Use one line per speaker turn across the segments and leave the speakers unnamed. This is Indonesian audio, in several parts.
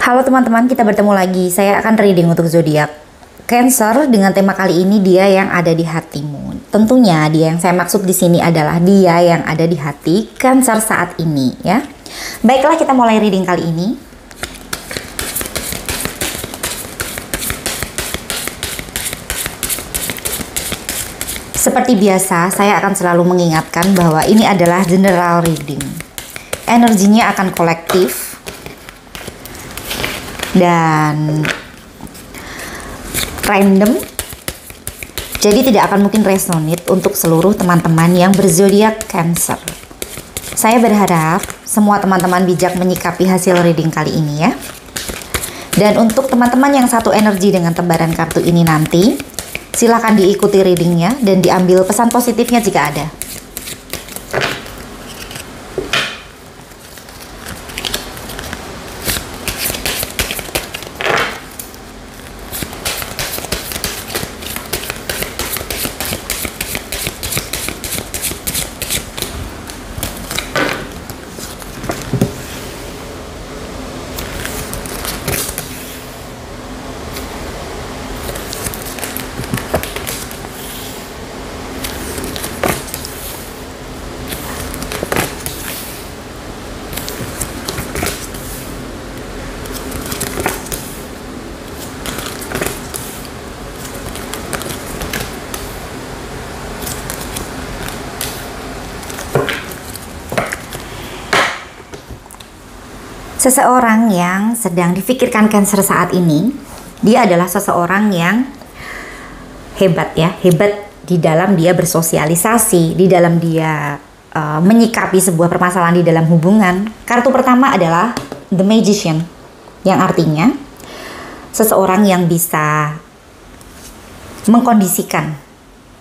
Halo teman-teman, kita bertemu lagi. Saya akan reading untuk zodiak Cancer dengan tema kali ini dia yang ada di hatimu. Tentunya dia yang saya maksud di sini adalah dia yang ada di hati Cancer saat ini ya. Baiklah, kita mulai reading kali ini. Seperti biasa, saya akan selalu mengingatkan bahwa ini adalah general reading. Energinya akan kolektif dan random, jadi tidak akan mungkin resonate untuk seluruh teman-teman yang berzodiak Cancer. Saya berharap semua teman-teman bijak menyikapi hasil reading kali ini ya. Dan untuk teman-teman yang satu energi dengan tebaran kartu ini nanti, silahkan diikuti readingnya dan diambil pesan positifnya jika ada. Seseorang yang sedang difikirkan Cancer saat ini, dia adalah seseorang yang hebat ya, hebat di dalam dia bersosialisasi, di dalam dia menyikapi sebuah permasalahan di dalam hubungan. Kartu pertama adalah The Magician, yang artinya seseorang yang bisa mengkondisikan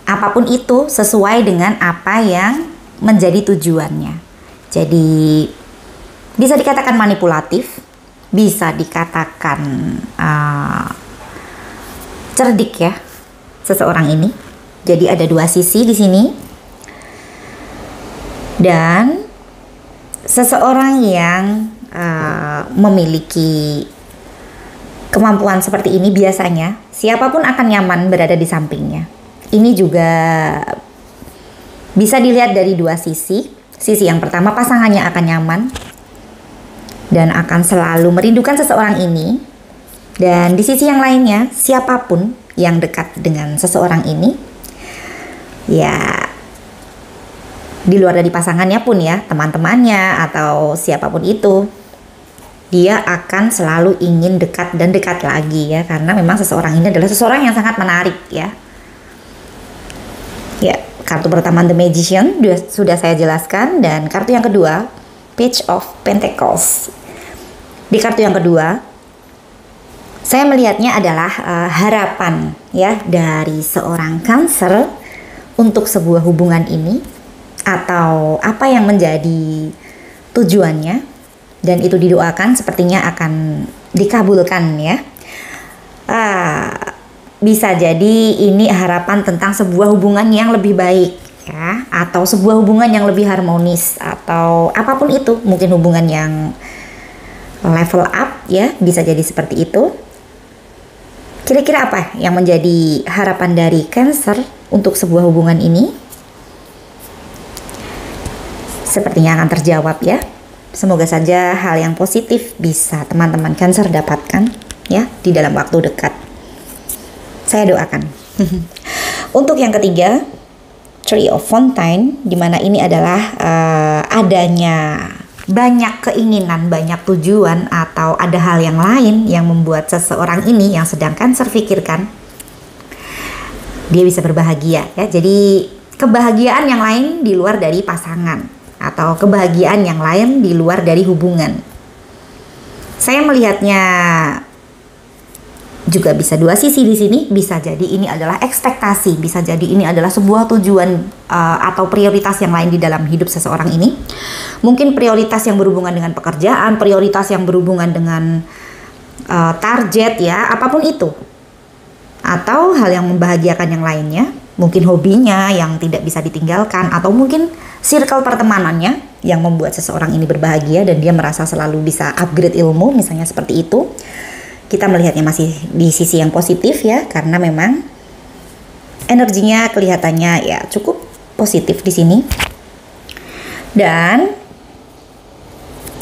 apapun itu sesuai dengan apa yang menjadi tujuannya. Jadi bisa dikatakan manipulatif, bisa dikatakan cerdik ya seseorang ini. Jadi ada dua sisi di sini. Dan seseorang yang memiliki kemampuan seperti ini biasanya siapapun akan nyaman berada di sampingnya. Ini juga bisa dilihat dari dua sisi. Sisi yang pertama, pasangannya akan nyaman dan akan selalu merindukan seseorang ini. Dan di sisi yang lainnya, siapapun yang dekat dengan seseorang ini, ya di luar dari pasangannya pun ya, teman-temannya atau siapapun itu, dia akan selalu ingin dekat dan dekat lagi ya, karena memang seseorang ini adalah seseorang yang sangat menarik ya. Ya, kartu pertama The Magician sudah saya jelaskan, dan kartu yang kedua Page of Pentacles. Di kartu yang kedua, saya melihatnya adalah harapan ya dari seorang Cancer untuk sebuah hubungan ini, atau apa yang menjadi tujuannya, dan itu didoakan sepertinya akan dikabulkan ya. Bisa jadi ini harapan tentang sebuah hubungan yang lebih baik ya, atau sebuah hubungan yang lebih harmonis, atau apapun itu, mungkin hubungan yang level up ya, bisa jadi seperti itu. Kira-kira apa yang menjadi harapan dari Cancer untuk sebuah hubungan ini? Sepertinya akan terjawab ya. Semoga saja hal yang positif bisa teman-teman Cancer dapatkan ya di dalam waktu dekat. Saya doakan. Untuk yang ketiga, Tree of Fontaine, dimana ini adalah adanya banyak keinginan, banyak tujuan, atau ada hal yang lain yang membuat seseorang ini yang sedang Cancer pikirkan, dia bisa berbahagia ya. Jadi kebahagiaan yang lain di luar dari pasangan, atau kebahagiaan yang lain di luar dari hubungan. Saya melihatnya juga bisa dua sisi di sini. Bisa jadi ini adalah ekspektasi, bisa jadi ini adalah sebuah tujuan atau prioritas yang lain di dalam hidup seseorang ini. Mungkin prioritas yang berhubungan dengan pekerjaan, prioritas yang berhubungan dengan target ya, apapun itu. Atau hal yang membahagiakan yang lainnya, mungkin hobinya yang tidak bisa ditinggalkan, atau mungkin circle pertemanannya yang membuat seseorang ini berbahagia dan dia merasa selalu bisa upgrade ilmu, misalnya seperti itu. Kita melihatnya masih di sisi yang positif ya, karena memang energinya kelihatannya ya cukup positif di sini. Dan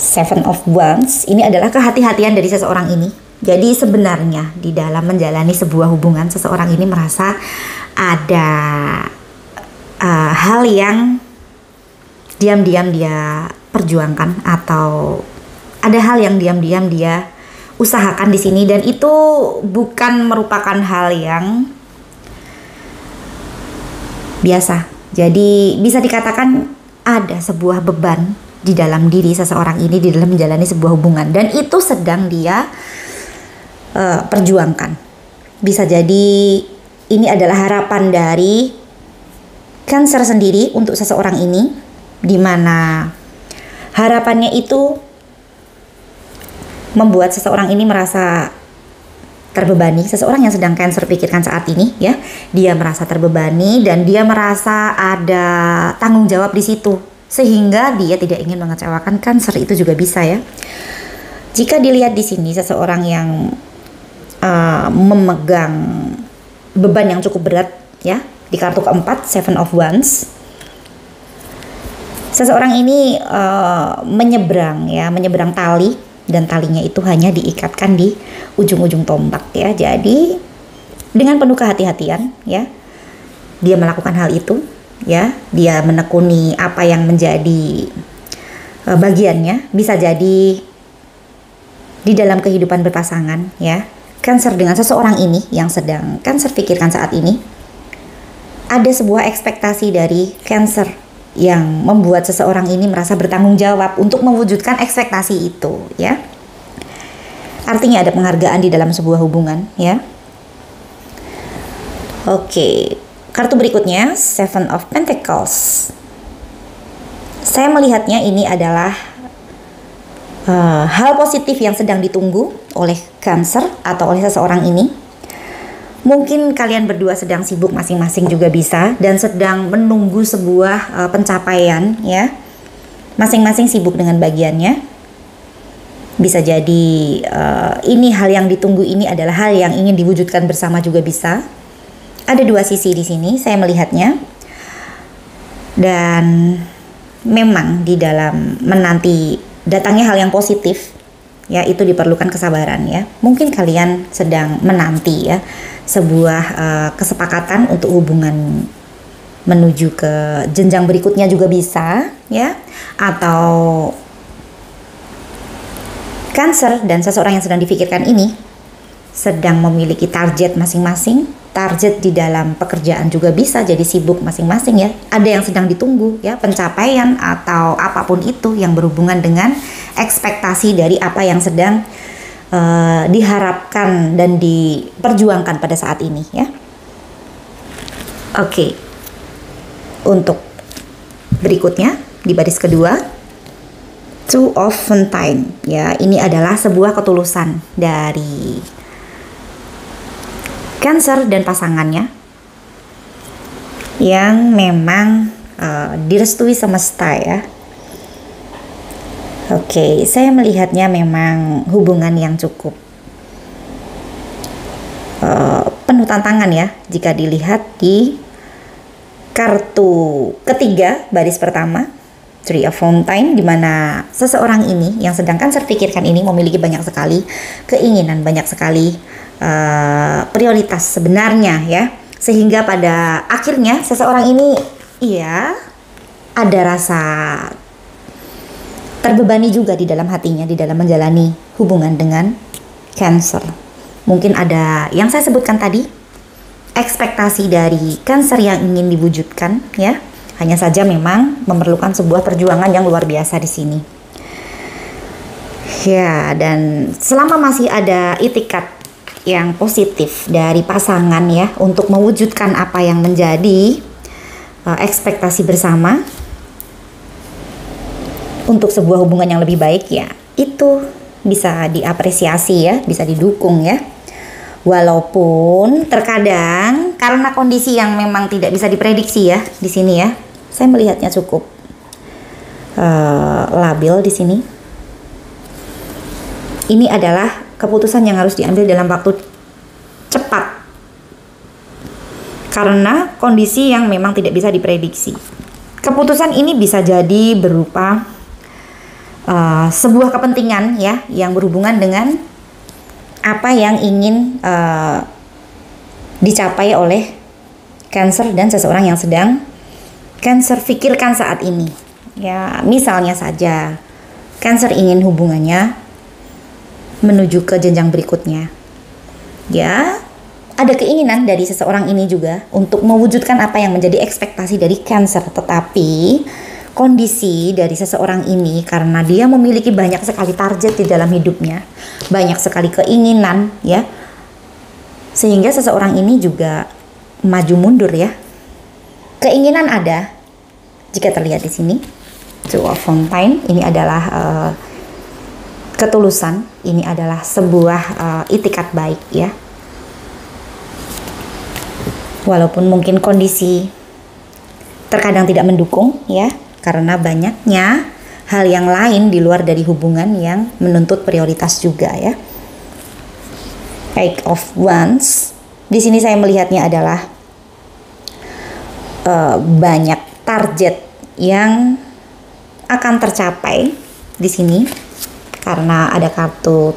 Seven of Wands ini adalah kehati-hatian dari seseorang ini. Jadi sebenarnya di dalam menjalani sebuah hubungan, seseorang ini merasa ada hal yang diam-diam dia perjuangkan, atau ada hal yang diam-diam dia usahakan di sini, dan itu bukan merupakan hal yang biasa. Jadi bisa dikatakan ada sebuah beban di dalam diri seseorang ini di dalam menjalani sebuah hubungan, dan itu sedang dia perjuangkan. Bisa jadi ini adalah harapan dari Cancer sendiri untuk seseorang ini, di mana harapannya itu membuat seseorang ini merasa terbebani. Seseorang yang sedang Cancer pikirkan saat ini ya, dia merasa terbebani dan dia merasa ada tanggung jawab di situ, sehingga dia tidak ingin mengecewakan Cancer. Itu juga bisa ya. Jika dilihat di sini seseorang yang memegang beban yang cukup berat ya, di kartu keempat Seven of Wands, seseorang ini menyeberang tali, dan talinya itu hanya diikatkan di ujung-ujung tombak ya. Jadi dengan penuh kehati-hatian ya, dia melakukan hal itu ya, dia menekuni apa yang menjadi bagiannya. Bisa jadi di dalam kehidupan berpasangan ya, Cancer dengan seseorang ini yang sedang Cancer pikirkan saat ini, ada sebuah ekspektasi dari Cancer yang membuat seseorang ini merasa bertanggung jawab untuk mewujudkan ekspektasi itu ya. Artinya ada penghargaan di dalam sebuah hubungan ya. Oke, kartu berikutnya Seven of Pentacles. Saya melihatnya ini adalah hal positif yang sedang ditunggu oleh Cancer atau oleh seseorang ini. Mungkin kalian berdua sedang sibuk masing-masing juga bisa, dan sedang menunggu sebuah pencapaian ya. Masing-masing sibuk dengan bagiannya. Bisa jadi ini hal yang ditunggu ini adalah hal yang ingin diwujudkan bersama juga bisa. Ada dua sisi di sini saya melihatnya. Dan memang di dalam menanti datangnya hal yang positif ya, itu diperlukan kesabaran ya. Mungkin kalian sedang menanti ya sebuah kesepakatan untuk hubungan menuju ke jenjang berikutnya juga bisa ya. Atau Cancer dan seseorang yang sedang dipikirkan ini sedang memiliki target masing-masing. Target di dalam pekerjaan juga bisa jadi sibuk masing-masing ya. Ada yang sedang ditunggu ya, pencapaian atau apapun itu yang berhubungan dengan ekspektasi dari apa yang sedang diharapkan dan diperjuangkan pada saat ini ya. Oke. Untuk berikutnya di baris kedua, Two of Fontaine ya. Ini adalah sebuah ketulusan dari Cancer dan pasangannya yang memang direstui semesta ya. Oke, saya melihatnya memang hubungan yang cukup penuh tantangan ya, jika dilihat di kartu ketiga baris pertama Three of Fontaine, di mana seseorang ini yang sedang Cancer pikirkan ini memiliki banyak sekali keinginan, banyak sekali prioritas sebenarnya ya, sehingga pada akhirnya seseorang ini iya ada rasa terbebani juga di dalam hatinya di dalam menjalani hubungan dengan Cancer. Mungkin ada yang saya sebutkan tadi, ekspektasi dari Cancer yang ingin diwujudkan ya. Hanya saja memang memerlukan sebuah perjuangan yang luar biasa di sini. Ya, dan selama masih ada itikat yang positif dari pasangan ya untuk mewujudkan apa yang menjadi ekspektasi bersama untuk sebuah hubungan yang lebih baik ya, itu bisa diapresiasi ya, bisa didukung ya. Walaupun terkadang karena kondisi yang memang tidak bisa diprediksi ya di sini ya, saya melihatnya cukup labil di sini. Ini adalah keputusan yang harus diambil dalam waktu cepat karena kondisi yang memang tidak bisa diprediksi. Keputusan ini bisa jadi berupa sebuah kepentingan ya yang berhubungan dengan apa yang ingin dicapai oleh Cancer dan seseorang yang sedang Cancer pikirkan saat ini. Ya, misalnya saja Cancer ingin hubungannya menuju ke jenjang berikutnya. Ya, ada keinginan dari seseorang ini juga untuk mewujudkan apa yang menjadi ekspektasi dari Cancer, tetapi kondisi dari seseorang ini karena dia memiliki banyak sekali target di dalam hidupnya, banyak sekali keinginan ya, sehingga seseorang ini juga maju mundur ya. Keinginan ada, jika terlihat di sini, Two of Fountain, ini adalah ketulusan, ini adalah sebuah itikat baik ya. Walaupun mungkin kondisi terkadang tidak mendukung ya, karena banyaknya hal yang lain di luar dari hubungan yang menuntut prioritas juga ya. Page of Wands, di sini saya melihatnya adalah banyak target yang akan tercapai di sini. Karena ada kartu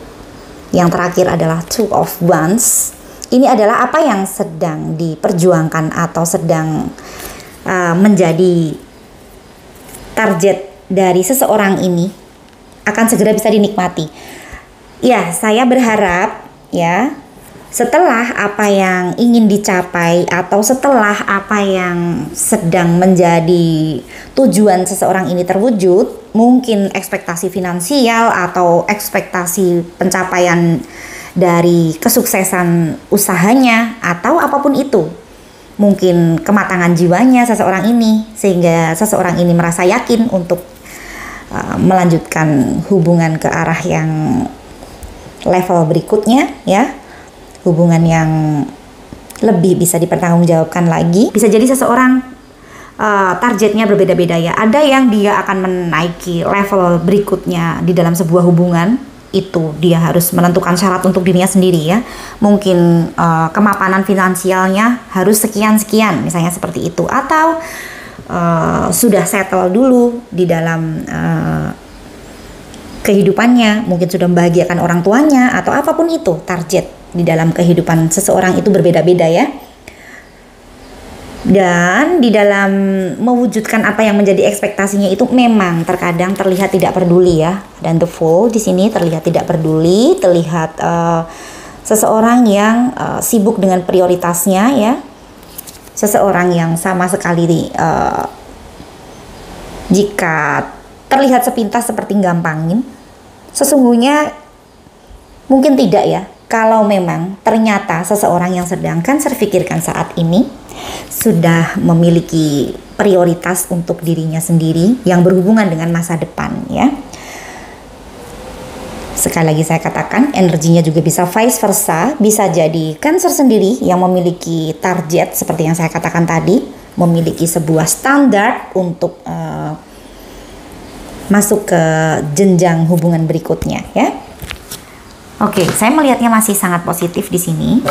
yang terakhir adalah Two of Wands. Ini adalah apa yang sedang diperjuangkan atau sedang menjadi target dari seseorang ini akan segera bisa dinikmati. Ya, saya berharap ya setelah apa yang ingin dicapai atau setelah apa yang sedang menjadi tujuan seseorang ini terwujud, mungkin ekspektasi finansial atau ekspektasi pencapaian dari kesuksesan usahanya atau apapun itu, mungkin kematangan jiwanya seseorang ini, sehingga seseorang ini merasa yakin untuk melanjutkan hubungan ke arah yang level berikutnya ya, hubungan yang lebih bisa dipertanggungjawabkan lagi. Bisa jadi seseorang targetnya berbeda-beda ya. Ada yang dia akan menaiki level berikutnya di dalam sebuah hubungan, itu dia harus menentukan syarat untuk dirinya sendiri ya. Mungkin kemapanan finansialnya harus sekian-sekian, misalnya seperti itu. Atau sudah settle dulu di dalam kehidupannya, mungkin sudah membahagiakan orang tuanya atau apapun itu. Target di dalam kehidupan seseorang itu berbeda-beda ya. Dan di dalam mewujudkan apa yang menjadi ekspektasinya itu memang terkadang terlihat tidak peduli ya. Dan the Fool di sini terlihat tidak peduli, terlihat seseorang yang sibuk dengan prioritasnya ya. Seseorang yang sama sekali jika terlihat sepintas seperti gampangin, sesungguhnya mungkin tidak ya. Kalau memang ternyata seseorang yang sedang Cancer pikirkan saat ini sudah memiliki prioritas untuk dirinya sendiri yang berhubungan dengan masa depan ya. Sekali lagi saya katakan, energinya juga bisa vice versa. Bisa jadi Cancer sendiri yang memiliki target seperti yang saya katakan tadi, memiliki sebuah standar untuk masuk ke jenjang hubungan berikutnya ya. Oke, saya melihatnya masih sangat positif di sini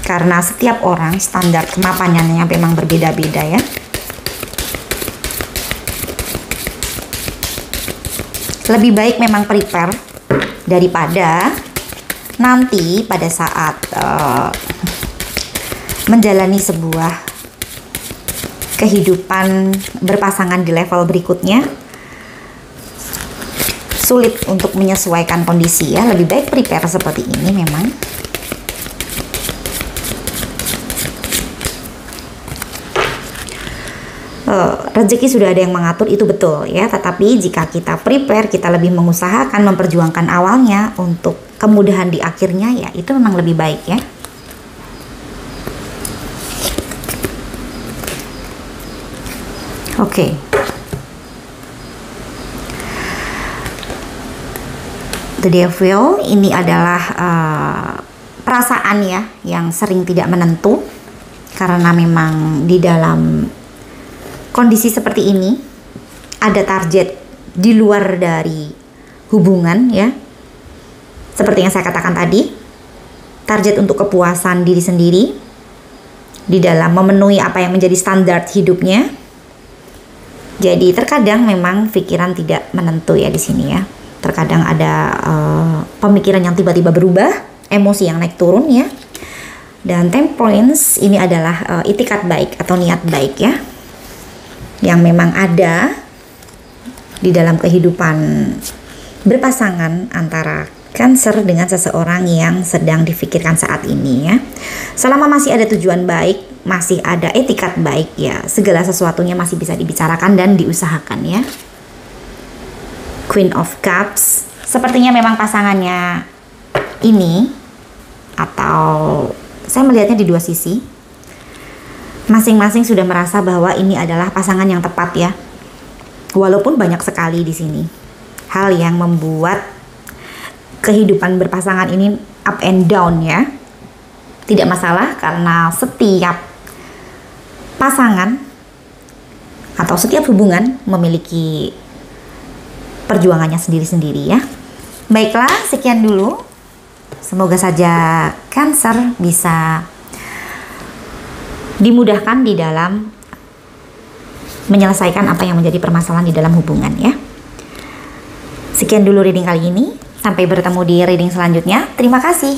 karena setiap orang standar kemapanannya memang berbeda-beda ya. Lebih baik memang prepare daripada nanti pada saat menjalani sebuah kehidupan berpasangan di level berikutnya sulit untuk menyesuaikan kondisi ya. Lebih baik prepare seperti ini memang. Rezeki sudah ada yang mengatur, itu betul ya, tetapi jika kita prepare, kita lebih mengusahakan memperjuangkan awalnya untuk kemudahan di akhirnya ya, itu memang lebih baik ya. Oke. The Devil ini adalah perasaan ya yang sering tidak menentu, karena memang di dalam kondisi seperti ini ada target di luar dari hubungan ya. Seperti yang saya katakan tadi, target untuk kepuasan diri sendiri di dalam memenuhi apa yang menjadi standar hidupnya. Jadi terkadang memang pikiran tidak menentu ya di sini ya. Terkadang ada pemikiran yang tiba-tiba berubah, emosi yang naik turun ya. Dan temperance ini adalah itikat baik atau niat baik ya, yang memang ada di dalam kehidupan berpasangan antara Cancer dengan seseorang yang sedang difikirkan saat ini ya. Selama masih ada tujuan baik, masih ada etikat baik ya, segala sesuatunya masih bisa dibicarakan dan diusahakan ya. Queen of Cups, sepertinya memang pasangannya ini, atau saya melihatnya di dua sisi, masing-masing sudah merasa bahwa ini adalah pasangan yang tepat ya. Walaupun banyak sekali di sini hal yang membuat kehidupan berpasangan ini up and down ya. Tidak masalah, karena setiap pasangan atau setiap hubungan memiliki perjuangannya sendiri-sendiri ya. Baiklah, sekian dulu. Semoga saja Cancer bisa dimudahkan di dalam menyelesaikan apa yang menjadi permasalahan di dalam hubungan ya. Sekian dulu reading kali ini. Sampai bertemu di reading selanjutnya. Terima kasih.